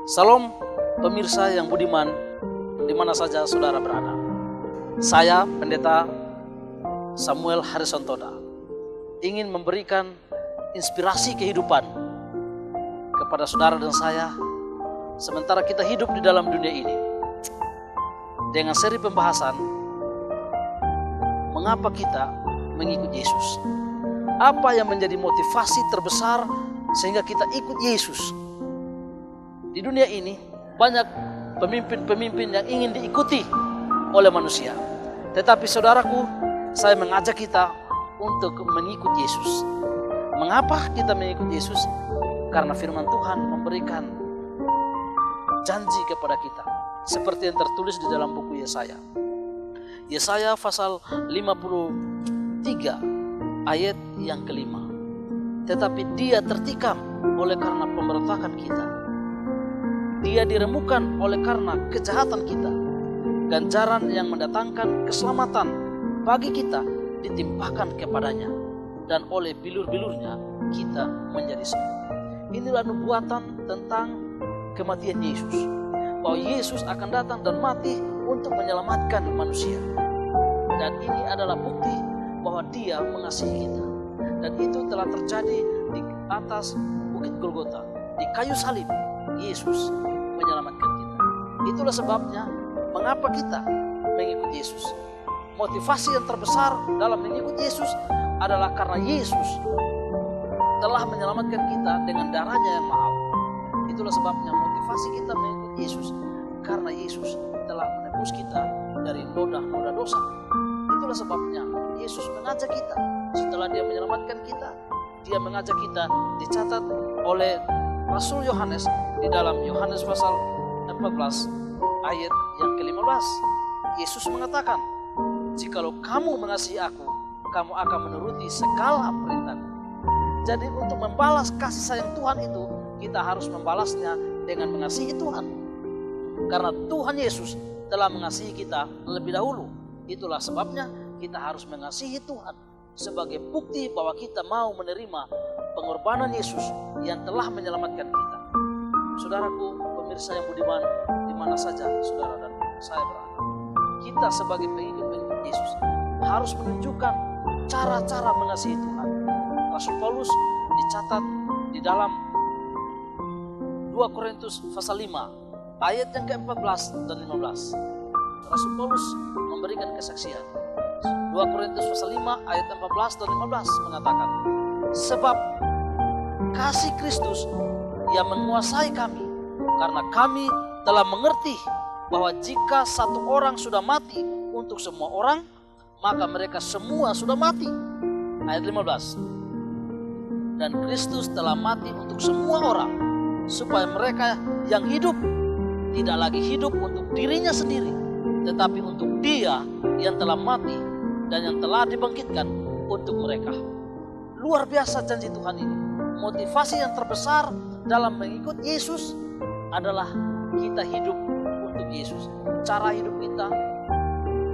Salam pemirsa yang budiman, di mana saja saudara berada. Saya Pendeta Samuel Harrison Toda ingin memberikan inspirasi kehidupan kepada saudara dan saya sementara kita hidup di dalam dunia ini, dengan seri pembahasan mengapa kita mengikut Yesus. Apa yang menjadi motivasi terbesar sehingga kita ikut Yesus. Di dunia ini banyak pemimpin-pemimpin yang ingin diikuti oleh manusia. Tetapi saudaraku, saya mengajak kita untuk mengikut Yesus. Mengapa kita mengikut Yesus? Karena firman Tuhan memberikan janji kepada kita. Seperti yang tertulis di dalam buku Yesaya. Yesaya pasal 53 ayat yang kelima. Tetapi dia tertikam oleh karena pemberontakan kita. Dia diremukkan oleh karena kejahatan kita. Ganjaran yang mendatangkan keselamatan bagi kita ditimpakan kepadanya. Dan oleh bilur-bilurnya kita menjadi sembuh. Inilah nubuatan tentang kematian Yesus. Bahwa Yesus akan datang dan mati untuk menyelamatkan manusia. Dan ini adalah bukti bahwa dia mengasihi kita. Dan itu telah terjadi di atas Bukit Golgota. Di kayu salib, Yesus menyelamatkan kita. Itulah sebabnya mengapa kita mengikut Yesus. Motivasi yang terbesar dalam mengikut Yesus adalah karena Yesus telah menyelamatkan kita dengan darahnya yang mahal. Itulah sebabnya motivasi kita mengikut Yesus, karena Yesus telah menebus kita dari noda-noda dosa. Itulah sebabnya Yesus mengajak kita. Setelah dia menyelamatkan kita, dia mengajak kita, dicatat oleh Rasul Yohanes di dalam Yohanes pasal 14 ayat yang ke-15. Yesus mengatakan, "Jikalau kamu mengasihi aku, kamu akan menuruti segala perintahku." Jadi untuk membalas kasih sayang Tuhan itu, kita harus membalasnya dengan mengasihi Tuhan. Karena Tuhan Yesus telah mengasihi kita lebih dahulu. Itulah sebabnya kita harus mengasihi Tuhan sebagai bukti bahwa kita mau menerima pengorbanan Yesus yang telah menyelamatkan kita. Saudaraku, pemirsa yang budiman, di mana saja saudara dan saya berada, kita sebagai pengikut Yesus harus menunjukkan cara-cara mengasihi Tuhan. Rasul Paulus dicatat di dalam 2 Korintus pasal 5 ayat yang ke-14 dan 15. Rasul Paulus memberikan kesaksian. 2 Korintus pasal 5 ayat 14 dan 15 mengatakan, "Sebab kasih Kristus yang menguasai kami, karena kami telah mengerti bahwa jika satu orang sudah mati untuk semua orang, maka mereka semua sudah mati." Ayat 15. "Dan Kristus telah mati untuk semua orang, supaya mereka yang hidup tidak lagi hidup untuk dirinya sendiri, tetapi untuk Dia yang telah mati dan yang telah dibangkitkan untuk mereka." Luar biasa janji Tuhan ini. Motivasi yang terbesar dalam mengikut Yesus adalah kita hidup untuk Yesus. Cara hidup kita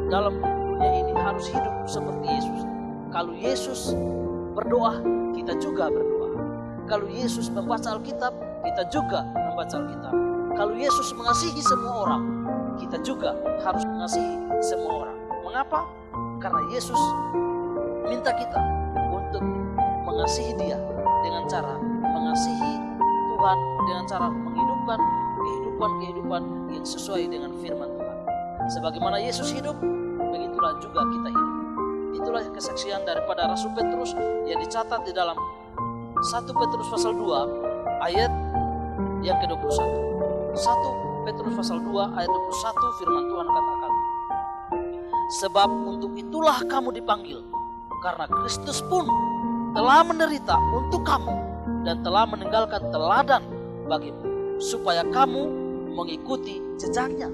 dalam dunia ini harus hidup seperti Yesus. Kalau Yesus berdoa, kita juga berdoa. Kalau Yesus membaca Alkitab, kita juga membaca Alkitab. Kalau Yesus mengasihi semua orang, kita juga harus mengasihi semua orang. Mengapa? Karena Yesus minta kita untuk mengasihi Dia dengan cara mengasihi Tuhan, dengan cara menghidupkan kehidupan yang sesuai dengan firman Tuhan. Sebagaimana Yesus hidup, begitulah juga kita hidup. Itulah kesaksian daripada Rasul Petrus yang dicatat di dalam 1 Petrus pasal 2 ayat yang ke-21. 1 Petrus pasal 2 ayat 21 firman Tuhan katakan, "Sebab untuk itulah kamu dipanggil, karena Kristus pun telah menderita untuk kamu dan telah meninggalkan teladan bagimu, supaya kamu mengikuti jejaknya."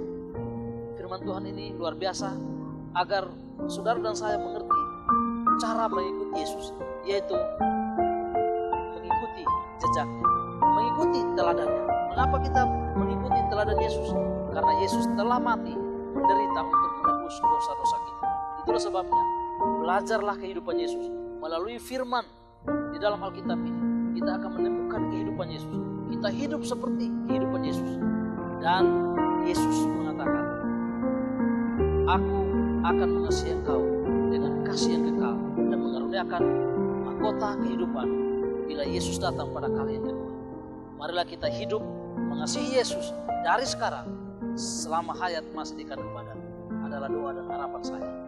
Firman Tuhan ini luar biasa agar saudara dan saya mengerti cara mengikuti Yesus, yaitu mengikuti jejaknya, mengikuti teladannya. Mengapa kita mengikuti teladan Yesus? Karena Yesus telah mati, menderita untuk menebus dosa-dosa kita. Itulah sebabnya belajarlah kehidupan Yesus melalui firman di dalam Alkitab ini. Kita akan menemukan kehidupan Yesus. Kita kita hidup seperti kehidupan Yesus. Dan Yesus mengatakan, aku akan mengasihi engkau dengan kasih yang kekal dan mengaruniakan mahkota kehidupan bila Yesus datang pada kali yang kedua. Marilah kita hidup mengasihi Yesus dari sekarang selama hayat masih di kandung badan. Adalah doa dan harapan saya.